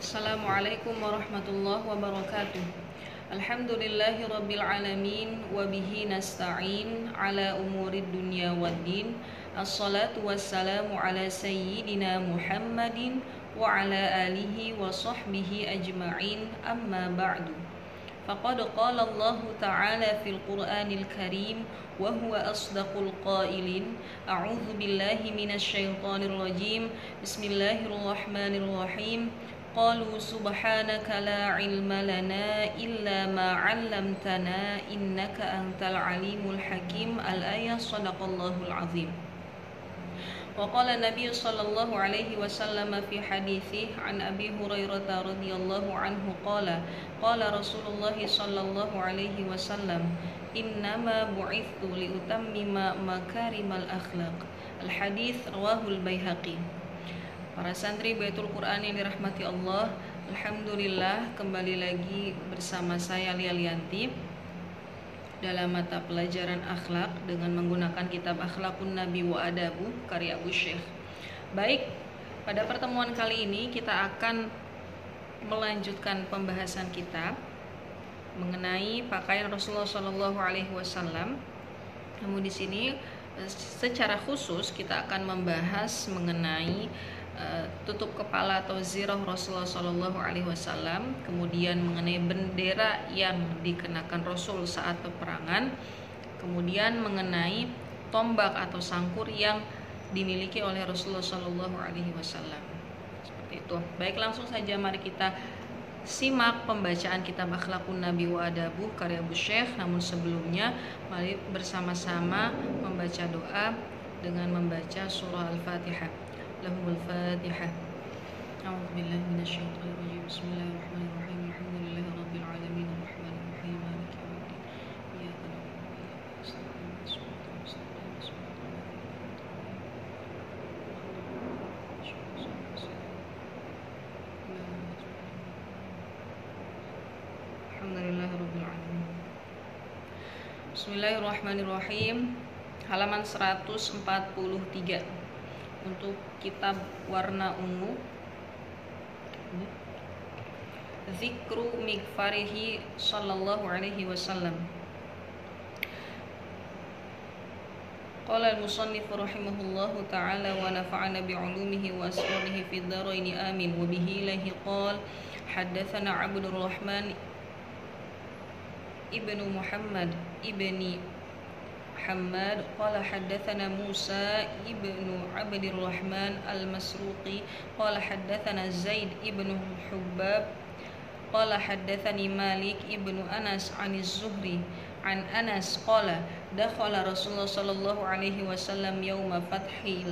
Assalamualaikum warahmatullahi wabarakatuh. Alhamdulillahi rabbil alamin wa bihi nasta'in ala umurid dunya waddin. Assalatu wassalamu ala sayyidina Muhammadin wa ala alihi wa sahbihi ajma'in, amma ba'du. Faqad qala Allah ta'ala fil Qur'anil Karim wa huwa asdaqul qailin. A'udzu billahi minasy syaithanir rajim. Bismillahirrahmanirrahim. Qalu subhanaka la ilma lana illa ma 'allamtana innaka antal alimul hakim. Al-ayah. Shadaqallahul azim. Wa qala Nabi sallallahu alaihi wasallam fi haditsih an Abi Hurairah radhiyallahu anhu qala Rasulullah sallallahu alaihi wasallam innama bu'ithtu liutammima makarimal akhlaq. Al-hadits rawahul Baihaqi. Para santri Baitul Quran yang dirahmati Allah, alhamdulillah kembali lagi bersama saya Lia Lianti dalam mata pelajaran akhlak dengan menggunakan kitab Akhlakun Nabi wa Adabu karya Abu Syekh. Baik, pada pertemuan kali ini kita akan melanjutkan pembahasan kita mengenai pakaian Rasulullah Shallallahu Alaihi Wasallam. Namun di sini secara khusus kita akan membahas mengenai tutup kepala atau zirah Rasulullah Shallallahu Alaihi Wasallam, kemudian mengenai bendera yang dikenakan Rasul saat peperangan, kemudian mengenai tombak atau sangkur yang dimiliki oleh Rasulullah Shallallahu Alaihi Wasallam. Seperti itu. Baik, langsung saja mari kita simak pembacaan kitab Akhlakun Nabi wa Adabu karya Abu Syekh. Namun sebelumnya mari bersama-sama membaca doa dengan membaca surah Al-Fatihah. Lahumul Fatihah. A'udzu billahi minasyaitonir rajim. Bismillahirrahmanirrahim. Alhamdulillahi rabbil alamin arrahmanir rahim maliki yaumiddin. Iyyaka na'budu wa iyyaka nasta'in. Shiratal mustaqim. Alhamdulillahi rabbil alamin. Bismillahirrahmanirrahim. Halaman 143 untuk kitab warna ungu. Zikru mikfarihi sallallahu alaihi wasallam. Qala al-musannif rahimahullahu ta'ala wa nafa'ana bi'ulumihi wa asrarihi fid dharaini amin. Wa bihi lahi qala haddatsana Abdul Rahman ibnu Muhammad ibni Hamad qala haddatsana Musa ibnu Abdir Rahman al-Masruqi qala haddatsana Zaid ibnu Hubbab qala haddatsani Malik ibnu Anas 'aniz Zuhri an Anas qala dakhala Rasulullah sallallahu alaihi wasallam yauma fathi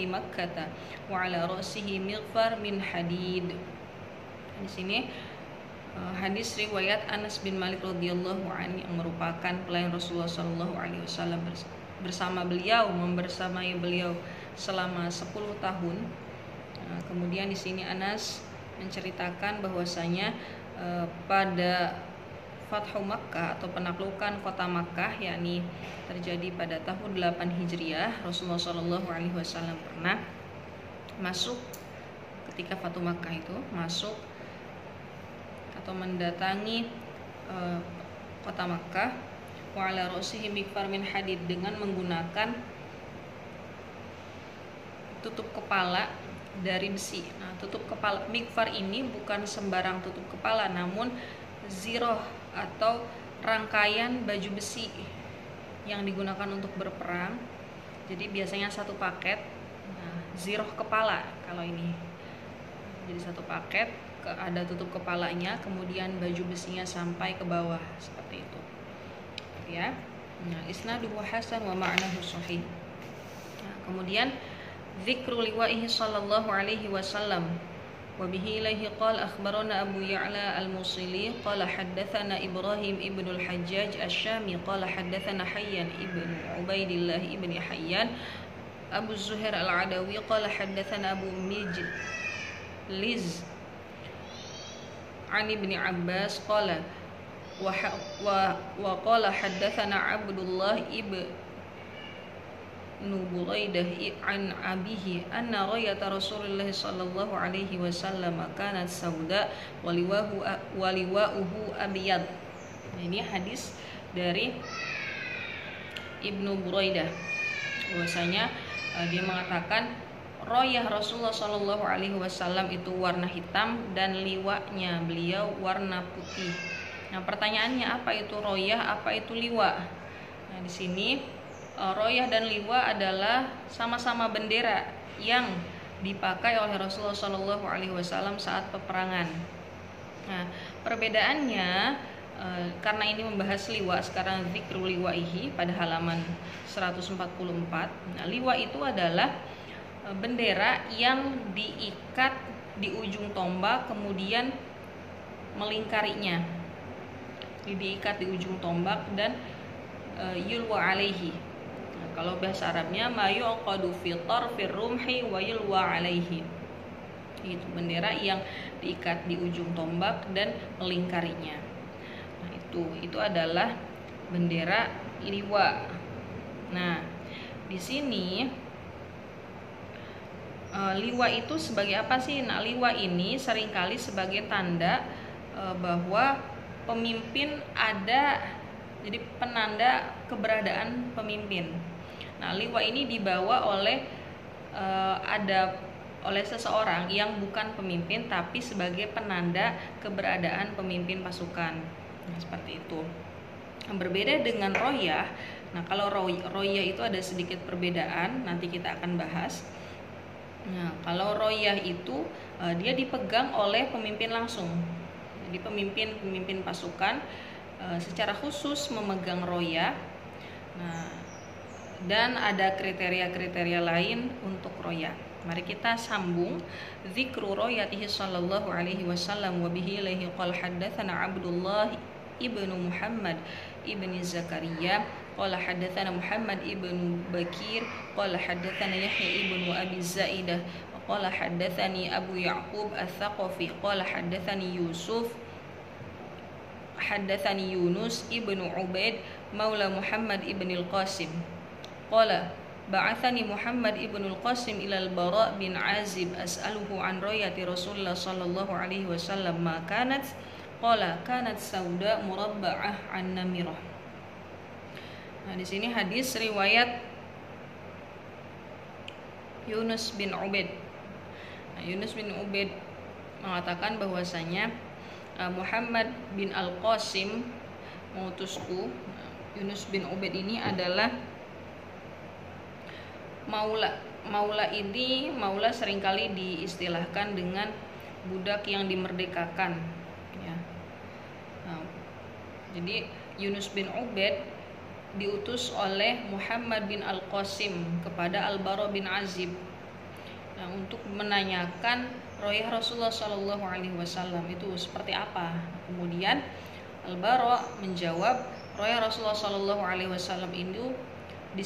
Makkah wa ala ra'sihi mighfar min hadid. Di sini hadis riwayat Anas bin Malik radhiyallahu anhu yang merupakan pelayan Rasulullah sallallahu alaihi wasallam, membersamai beliau selama 10 tahun. Kemudian di sini Anas menceritakan bahwasanya pada Fathu Makkah atau penaklukan kota Makkah, yakni terjadi pada tahun 8 Hijriah, Rasulullah sallallahu alaihi wasallam pernah masuk ketika Fathu Makkah itu masuk atau mendatangi kota Makkah wa ala ra'sihi mikfar min hadid dengan menggunakan tutup kepala dari besi. Nah, tutup kepala mikfar ini bukan sembarang tutup kepala, namun zirah atau rangkaian baju besi yang digunakan untuk berperang. Jadi biasanya satu paket. Nah, zirah kepala kalau ini. Jadi satu paket, ada tutup kepalanya, kemudian baju besinya sampai ke bawah seperti itu. Ya. Nah, isnaduhu hasan wa ma'nahu sahih. Nah, kemudian zikru liwa'ihi sallallahu alaihi wasallam. Wa bihi ilaihi qala akhbarana Abu Ya'la al-Musili qala haddatsana Ibrahim ibn al-Hajjaj asy-Syami qala haddatsana Hayyan ibn Ubaidillah ibn Hayyan Abu Zuhair al-Adawi qala haddatsana Abu Liz an Ibni Abbas qala wa qala haddatsana Abdullah ibnu Buraidah an abihi anna rayata Rasulullah sallallahu alaihi wasallam kanat sauda waliwa'uhu abyad. Ini hadis dari Ibnu Buraidah, bahwasanya dia mengatakan royah Rasulullah Shallallahu Alaihi Wasallam itu warna hitam dan liwanya beliau warna putih. Nah, pertanyaannya apa itu royah, apa itu liwa? Nah, di sini royah dan liwa adalah sama-sama bendera yang dipakai oleh Rasulullah Shallallahu Alaihi Wasallam saat peperangan. Nah, perbedaannya karena ini membahas liwa, sekarang zikru liwaihi pada halaman 144. Nah, liwa itu adalah bendera yang diikat di ujung tombak kemudian melingkarinya. Diikat di ujung tombak dan yulwa alaihi. Nah, kalau bahasa Arabnya ma yuqadu fi tarfir rumhi wa yulwa alaihi. Itu bendera yang diikat di ujung tombak dan melingkarinya. Nah, itu adalah bendera liwa. Nah, di sini liwa itu sebagai apa sih? Nah, liwa ini seringkali sebagai tanda bahwa pemimpin ada, jadi penanda keberadaan pemimpin. Nah, liwa ini dibawa oleh oleh seseorang yang bukan pemimpin tapi sebagai penanda keberadaan pemimpin pasukan. Nah, seperti itu. Berbeda dengan royah. Nah, kalau royah itu ada sedikit perbedaan, nanti kita akan bahas. Nah, kalau royah itu dia dipegang oleh pemimpin langsung. Jadi pemimpin pasukan secara khusus memegang royah. Nah, dan ada kriteria-kriteria lain untuk royah. Mari kita sambung zikru royatihi sallallahu alaihi wasallam wa bihi ilaihi qala haddatsana Abdullah ibnu Muhammad ibni Zakaria qala haddatsana Muhammad ibnu Bakir qala haddatsana Yahya ibnu Abi Zaidah qala haddatsani Abu Ya'qub Ats-Tsaqafi qala haddatsani Yunus ibnu Ubaid maula Muhammad ibnil Qasim qala ba'athani Muhammad ibnul Qasim ila al-Bara bin Azib as'aluhu an royati Rasulullah sallallahu alaihi wasallam ma kanat qala kanat sauda murabba'ah an namirah. Nah, di sini hadis riwayat Yunus bin Ubaid. Nah, Yunus bin Ubaid mengatakan bahwasanya Muhammad bin Al-Qasim mengutusku. Yunus bin Ubaid ini adalah maula ini, maula seringkali diistilahkan dengan budak yang dimerdekakan, ya. Nah, jadi Yunus bin Ubaid diutus oleh Muhammad bin Al-Qasim kepada Al-Bara bin Azib, nah, untuk menanyakan royah Rasulullah Shallallahu Alaihi Wasallam itu seperti apa. Kemudian Al-Bara menjawab royah Rasulullah Shallallahu Alaihi Wasallam itu di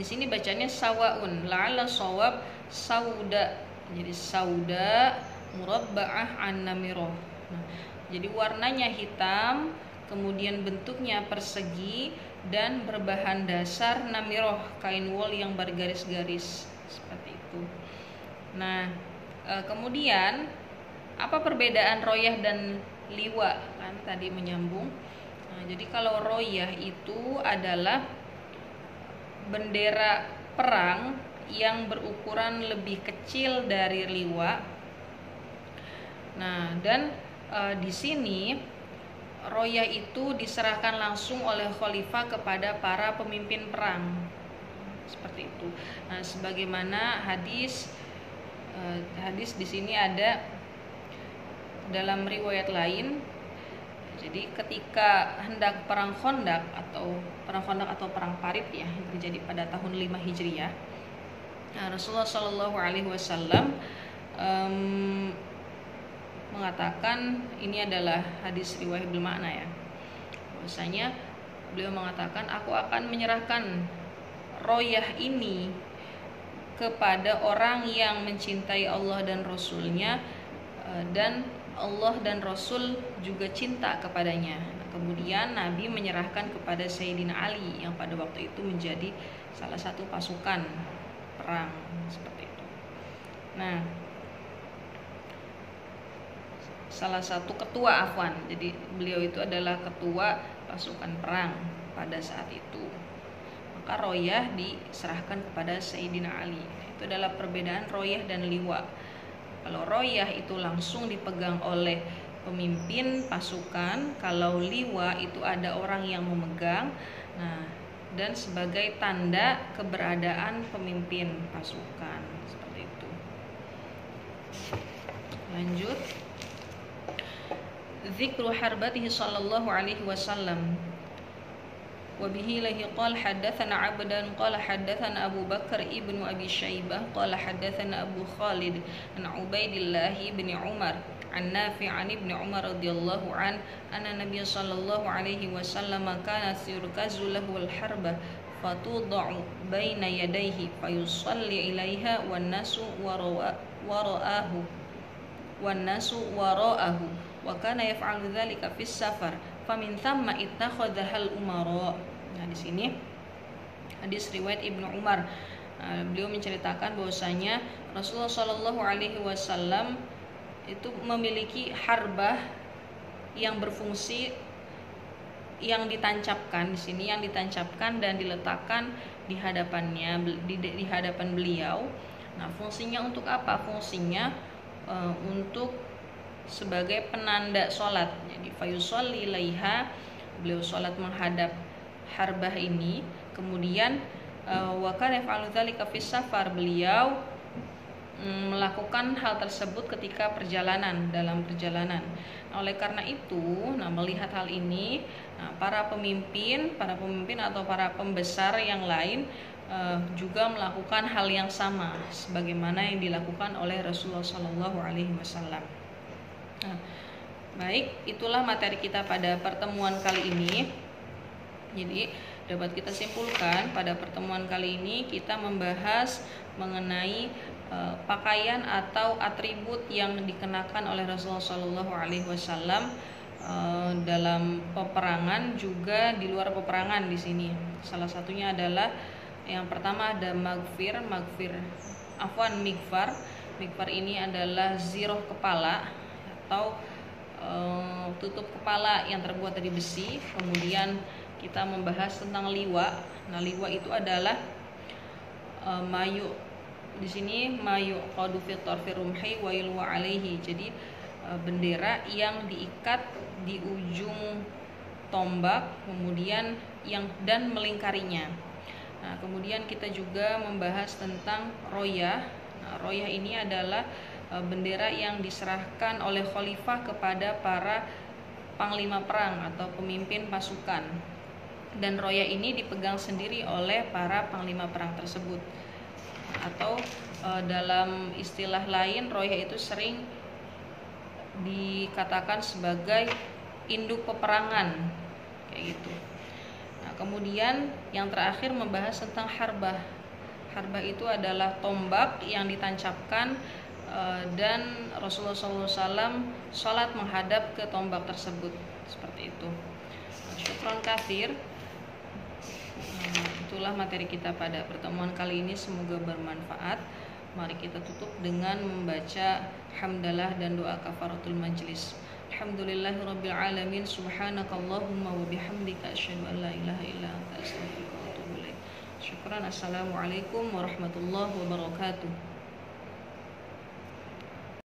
sini bacanya sawaun, la'alla shawab sauda. Jadi sauda murabba'ah an-namirah. Nah, jadi warnanya hitam, kemudian bentuknya persegi dan berbahan dasar namirah, kain wol yang bergaris-garis seperti itu. Nah, kemudian apa perbedaan royah dan liwa? Kan tadi menyambung. Nah, jadi kalau royah itu adalah bendera perang yang berukuran lebih kecil dari liwa. Nah, dan di sini royah itu diserahkan langsung oleh khalifah kepada para pemimpin perang. Seperti itu. Nah, sebagaimana hadis di sini ada dalam riwayat lain. Jadi ketika hendak perang Khandaq atau perang Parit, ya, yang terjadi pada tahun 5 Hijriah, nah, Rasulullah Shallallahu Alaihi Wasallam mengatakan, ini adalah hadis riwayat bermakna, ya, bahwasanya beliau mengatakan, aku akan menyerahkan royah ini kepada orang yang mencintai Allah dan Rasulnya, dan Allah dan Rasul juga cinta kepadanya. Kemudian Nabi menyerahkan kepada Sayyidina Ali yang pada waktu itu menjadi salah satu pasukan perang seperti itu. Nah, salah satu ketua Afwan. Jadi beliau itu adalah ketua pasukan perang pada saat itu. Maka royah diserahkan kepada Sayyidina Ali. Itu adalah perbedaan royah dan liwa. Kalau royah itu langsung dipegang oleh pemimpin pasukan, kalau liwa itu ada orang yang memegang. Nah, dan sebagai tanda keberadaan pemimpin pasukan seperti itu. Lanjut. Dzikru harbatihi sallallahu alaihi wasallam. وبه له قال حدثنا عبدان قال حدثنا أبو بكر ابن أبي شيبة قال حدثنا أبو خالد عن عبيد الله بن عمر عن نافع عن ابن عمر رضي الله عنه أن النبي صلى الله عليه وسلم كانت يركز له الحربة فتوضع بين يديه فيصلي إليها والناس وراءه وكان يفعل ذلك في السفر famin thamma ittakhadhal umara. Nah, di sini hadis riwayat Ibnu Umar. Beliau menceritakan bahwasanya Rasulullah Shallallahu alaihi wasallam itu memiliki harbah yang berfungsi, yang ditancapkan di sini, yang ditancapkan dan diletakkan di hadapannya, di hadapan beliau. Nah, fungsinya untuk apa? Fungsinya untuk sebagai penanda sholat. Jadi fayusolli ilaiha, beliau sholat menghadap harbah ini. Kemudian wa kana yaf'alu dzalika fis safar, beliau melakukan hal tersebut ketika perjalanan, dalam perjalanan. Nah, oleh karena itu, melihat hal ini, para pemimpin atau para pembesar yang lain juga melakukan hal yang sama sebagaimana yang dilakukan oleh Rasulullah Shallallahu alaihi wasallam. Nah, baik, itulah materi kita pada pertemuan kali ini. Jadi dapat kita simpulkan pada pertemuan kali ini kita membahas mengenai pakaian atau atribut yang dikenakan oleh Rasulullah Shallallahu alaihi wasallam dalam peperangan, juga di luar peperangan. Di sini salah satunya adalah yang pertama ada magfir. Mikfar ini adalah ziroh kepala atau tutup kepala yang terbuat dari besi. Kemudian kita membahas tentang liwa. Nah, liwa itu adalah mayu. Di sini mayu qadu fi tarfi rumhi wa yulwa alaihi. Jadi bendera yang diikat di ujung tombak, kemudian dan melingkarinya. Nah, kemudian kita juga membahas tentang royah. Nah, royah ini adalah bendera yang diserahkan oleh khalifah kepada para panglima perang atau pemimpin pasukan, dan royah ini dipegang sendiri oleh para panglima perang tersebut. Atau dalam istilah lain, royah itu sering dikatakan sebagai induk peperangan, kayak gitu. Nah, kemudian yang terakhir membahas tentang harbah. Harbah itu adalah tombak yang ditancapkan dan Rasulullah SAW sholat menghadap ke tombak tersebut, seperti itu. Syukran katsir. Itulah materi kita pada pertemuan kali ini, semoga bermanfaat. Mari kita tutup dengan membaca hamdalah dan doa kafaratul majlis. Alhamdulillahirabbil alamin, subhanakallahumma wa bihamdika asyhadu an la ilaha illa anta astaghfiruka wa atubu ilaik. Syukran. Assalamualaikum warahmatullahi wabarakatuh.